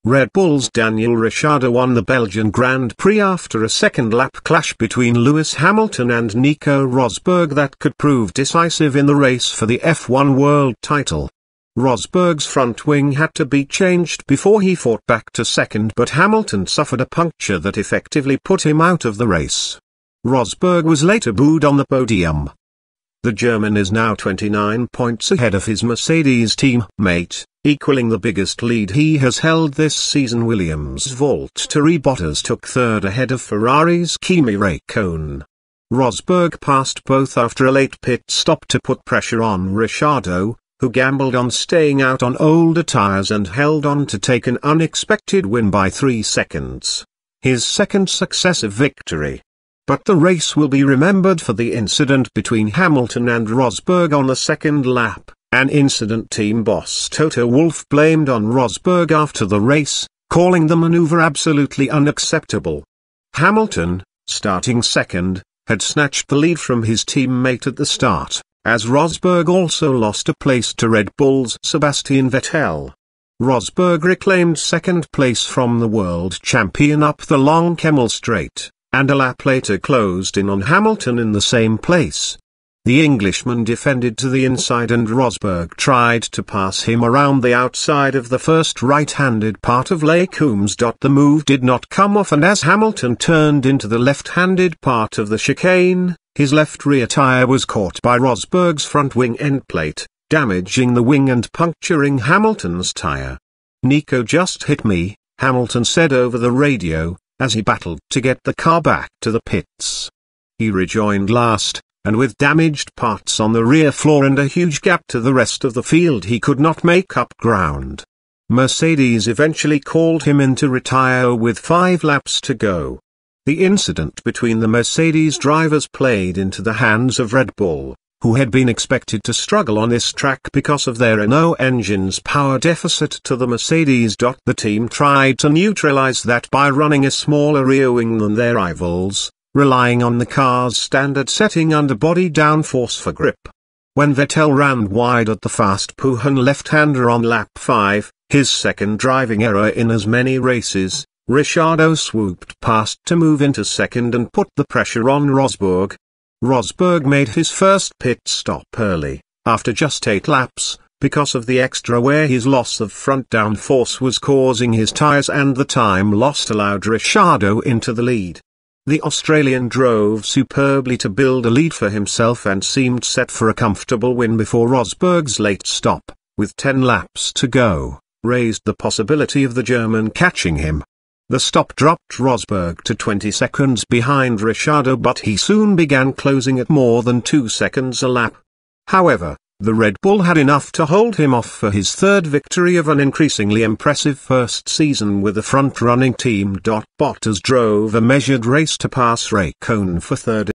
Red Bull's Daniel Ricciardo won the Belgian Grand Prix after a second-lap clash between Lewis Hamilton and Nico Rosberg that could prove decisive in the race for the F1 world title. Rosberg's front wing had to be changed before he fought back to second, but Hamilton suffered a puncture that effectively put him out of the race. Rosberg was later booed on the podium. The German is now 29 points ahead of his Mercedes teammate, equaling the biggest lead he has held this season. Williams' Valtteri Bottas took third ahead of Ferrari's Kimi Raikkonen. Rosberg passed both after a late pit stop to put pressure on Ricciardo, who gambled on staying out on older tyres and held on to take an unexpected win by 3 seconds. His second successive victory. But the race will be remembered for the incident between Hamilton and Rosberg on the second lap, an incident team boss Toto Wolff blamed on Rosberg after the race, calling the maneuver absolutely unacceptable. Hamilton, starting second, had snatched the lead from his teammate at the start, as Rosberg also lost a place to Red Bull's Sebastian Vettel. Rosberg reclaimed second place from the world champion up the long Kemmel Straight, and a lap later closed in on Hamilton in the same place. The Englishman defended to the inside and Rosberg tried to pass him around the outside of the first right-handed part of Les Combes. The move did not come off, and as Hamilton turned into the left-handed part of the chicane, his left rear tyre was caught by Rosberg's front wing end plate, damaging the wing and puncturing Hamilton's tyre. "Nico just hit me," Hamilton said over the radio, as he battled to get the car back to the pits. He rejoined last, and with damaged parts on the rear floor and a huge gap to the rest of the field, he could not make up ground. Mercedes eventually called him in to retire with 5 laps to go. The incident between the Mercedes drivers played into the hands of Red Bull, who had been expected to struggle on this track because of their Renault engine's power deficit to the Mercedes. The team tried to neutralize that by running a smaller rear wing than their rivals, relying on the car's standard setting underbody downforce for grip. When Vettel ran wide at the fast Puhan left-hander on lap 5, his second driving error in as many races, Ricciardo swooped past to move into second and put the pressure on Rosberg. Rosberg made his first pit stop early, after just 8 laps, because of the extra wear his loss of front downforce was causing his tyres, and the time lost allowed Ricciardo into the lead. The Australian drove superbly to build a lead for himself and seemed set for a comfortable win before Rosberg's late stop, with 10 laps to go, raised the possibility of the German catching him. The stop dropped Rosberg to 20 seconds behind Ricciardo, but he soon began closing at more than 2 seconds a lap. However, the Red Bull had enough to hold him off for his third victory of an increasingly impressive first season with the front-running team. Bottas drove a measured race to pass Raikkonen for third.